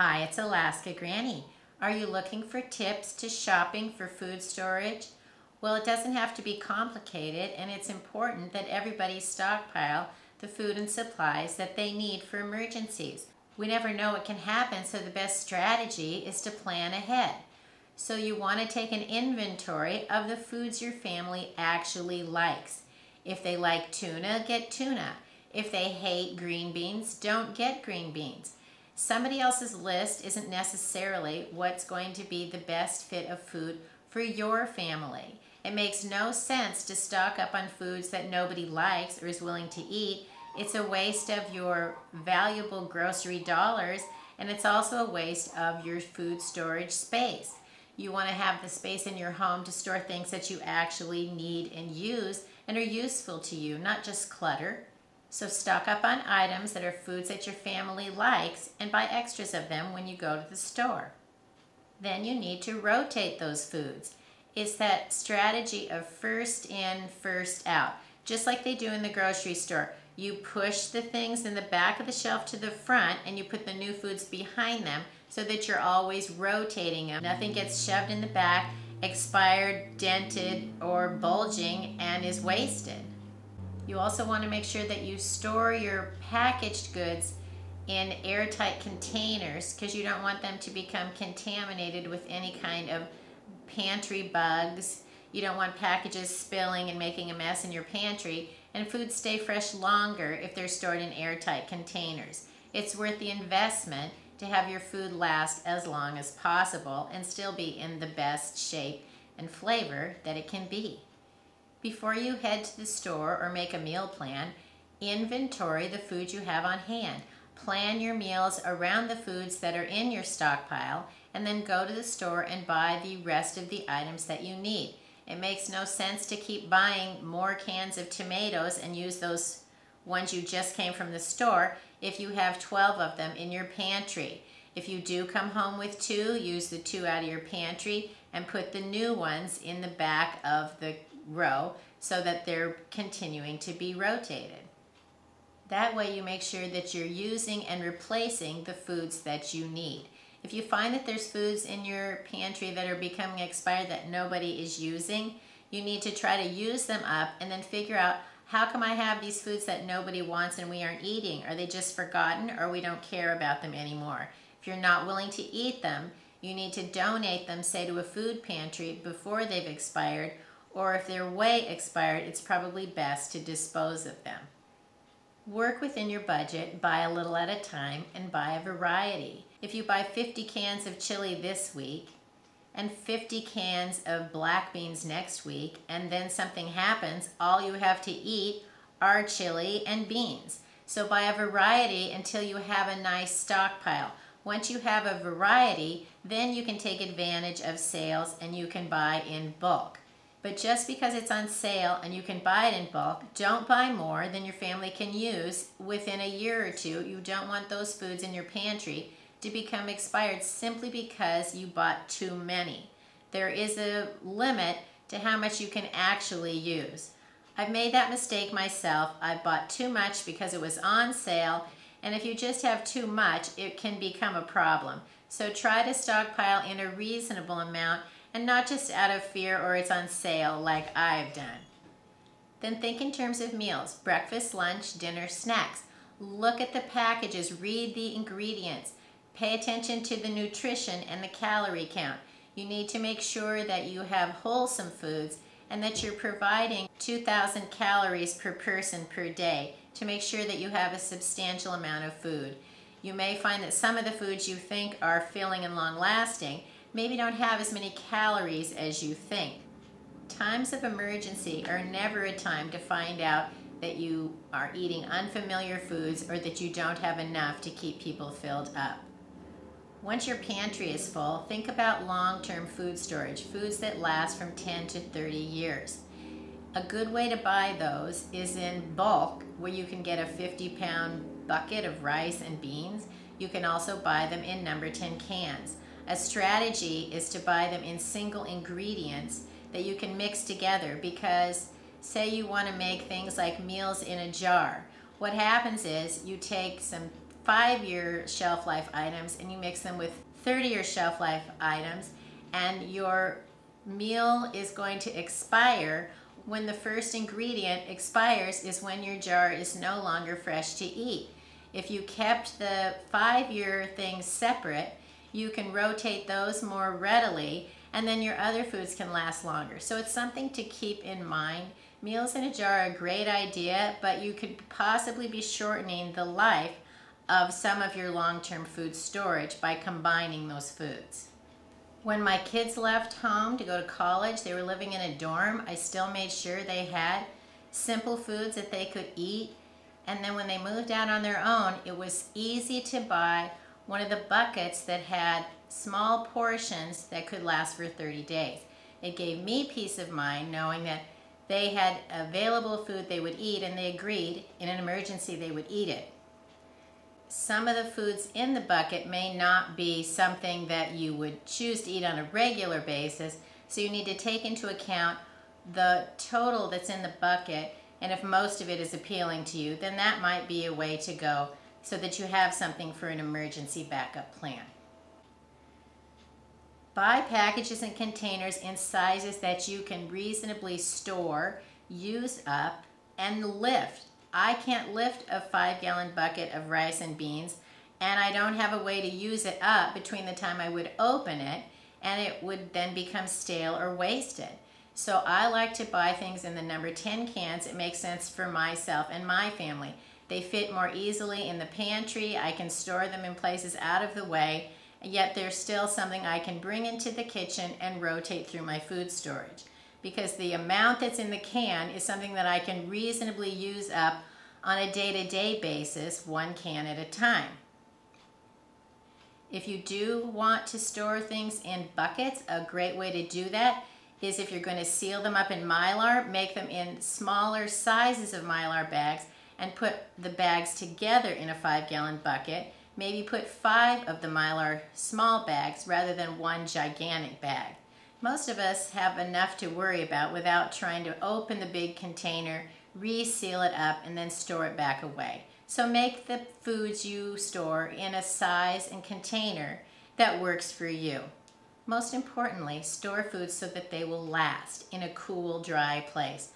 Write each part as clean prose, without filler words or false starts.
Hi, it's Alaska Granny. Are you looking for tips to shopping for food storage? Well, it doesn't have to be complicated, and it's important that everybody stockpile the food and supplies that they need for emergencies. We never know what can happen, so the best strategy is to plan ahead. So you want to take an inventory of the foods your family actually likes. If they like tuna, get tuna. If they hate green beans, don't get green beans. Somebody else's list isn't necessarily what's going to be the best fit of food for your family. It makes no sense to stock up on foods that nobody likes or is willing to eat. It's a waste of your valuable grocery dollars, and it's also a waste of your food storage space. You want to have the space in your home to store things that you actually need and use and are useful to you, not just clutter. So stock up on items that are foods that your family likes and buy extras of them when you go to the store. Then you need to rotate those foods. It's that strategy of first in, first out. Just like they do in the grocery store. You push the things in the back of the shelf to the front and you put the new foods behind them so that you're always rotating them. Nothing gets shoved in the back, expired, dented, or bulging and is wasted. You also want to make sure that you store your packaged goods in airtight containers because you don't want them to become contaminated with any kind of pantry bugs. You don't want packages spilling and making a mess in your pantry, and foods stay fresh longer if they're stored in airtight containers. It's worth the investment to have your food last as long as possible and still be in the best shape and flavor that it can be. Before you head to the store or make a meal plan, inventory the food you have on hand. Plan your meals around the foods that are in your stockpile and then go to the store and buy the rest of the items that you need. It makes no sense to keep buying more cans of tomatoes and use those ones you just came from the store if you have 12 of them in your pantry. If you do come home with 2, use the 2 out of your pantry and put the new ones in the back of the row so that they're continuing to be rotated. That way you make sure that you're using and replacing the foods that you need. If you find that there's foods in your pantry that are becoming expired that nobody is using, you need to try to use them up and then figure out, how come I have these foods that nobody wants and we aren't eating? Are they just forgotten or we don't care about them anymore? If you're not willing to eat them, you need to donate them, say, to a food pantry before they've expired, or if they're way expired, it's probably best to dispose of them. Work within your budget, buy a little at a time, and buy a variety. If you buy 50 cans of chili this week and 50 cans of black beans next week, and then something happens, all you have to eat are chili and beans. So buy a variety until you have a nice stockpile. Once you have a variety, then you can take advantage of sales and you can buy in bulk. But just because it's on sale and you can buy it in bulk, don't buy more than your family can use within a year or two. You don't want those foods in your pantry to become expired simply because you bought too many. There is a limit to how much you can actually use. I've made that mistake myself. I bought too much because it was on sale, and if you just have too much, it can become a problem. So try to stockpile in a reasonable amount and not just out of fear or it's on sale like I've done. Then think in terms of meals: breakfast, lunch, dinner, snacks. Look at the packages, read the ingredients, pay attention to the nutrition and the calorie count. You need to make sure that you have wholesome foods and that you're providing 2,000 calories per person per day to make sure that you have a substantial amount of food. You may find that some of the foods you think are filling and long-lasting maybe don't have as many calories as you think. Times of emergency are never a time to find out that you are eating unfamiliar foods or that you don't have enough to keep people filled up. Once your pantry is full, think about long-term food storage, foods that last from 10 to 30 years. A good way to buy those is in bulk, where you can get a 50-pound bucket of rice and beans. You can also buy them in number 10 cans. A strategy is to buy them in single ingredients that you can mix together, because say you want to make things like meals in a jar. What happens is you take some 5-year shelf life items and you mix them with 30-year shelf life items, and your meal is going to expire when the first ingredient expires is when your jar is no longer fresh to eat. If you kept the 5-year things separate, you can rotate those more readily, and then your other foods can last longer. So it's something to keep in mind. Meals in a jar are a great idea, but you could possibly be shortening the life of some of your long-term food storage by combining those foods. When my kids left home to go to college, they were living in a dorm. I still made sure they had simple foods that they could eat. And then when they moved out on their own, it was easy to buy one of the buckets that had small portions that could last for 30 days. It gave me peace of mind knowing that they had available food they would eat, and they agreed in an emergency they would eat it. Some of the foods in the bucket may not be something that you would choose to eat on a regular basis, so you need to take into account the total that's in the bucket, and if most of it is appealing to you, then that might be a way to go so that you have something for an emergency backup plan. Buy packages and containers in sizes that you can reasonably store, use up, and lift. I can't lift a 5-gallon bucket of rice and beans, and I don't have a way to use it up between the time I would open it and it would then become stale or wasted. So I like to buy things in the number 10 cans. It makes sense for myself and my family. They fit more easily in the pantry. I can store them in places out of the way, yet they're still something I can bring into the kitchen and rotate through my food storage, because the amount that's in the can is something that I can reasonably use up on a day-to-day basis, 1 can at a time. If you do want to store things in buckets, a great way to do that is, if you're going to seal them up in Mylar, make them in smaller sizes of Mylar bags and put the bags together in a 5-gallon bucket. Maybe put 5 of the Mylar small bags rather than 1 gigantic bag. Most of us have enough to worry about without trying to open the big container, reseal it up, and then store it back away. So make the foods you store in a size and container that works for you. Most importantly, store foods so that they will last in a cool, dry place.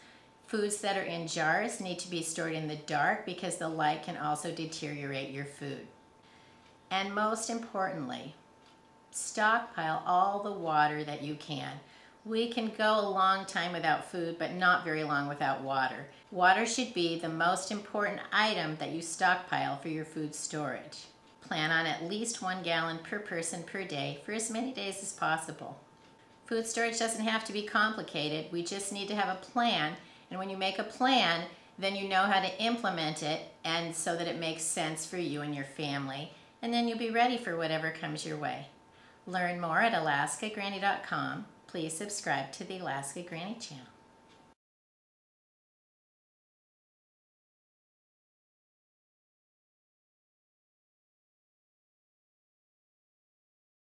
Foods that are in jars need to be stored in the dark because the light can also deteriorate your food. And most importantly, stockpile all the water that you can. We can go a long time without food, but not very long without water. Water should be the most important item that you stockpile for your food storage. Plan on at least 1 gallon per person per day for as many days as possible. Food storage doesn't have to be complicated. We just need to have a plan, and when you make a plan, then you know how to implement it, and so that it makes sense for you and your family, and then you'll be ready for whatever comes your way. Learn more at alaskagranny.com. Please subscribe to the Alaska Granny channel.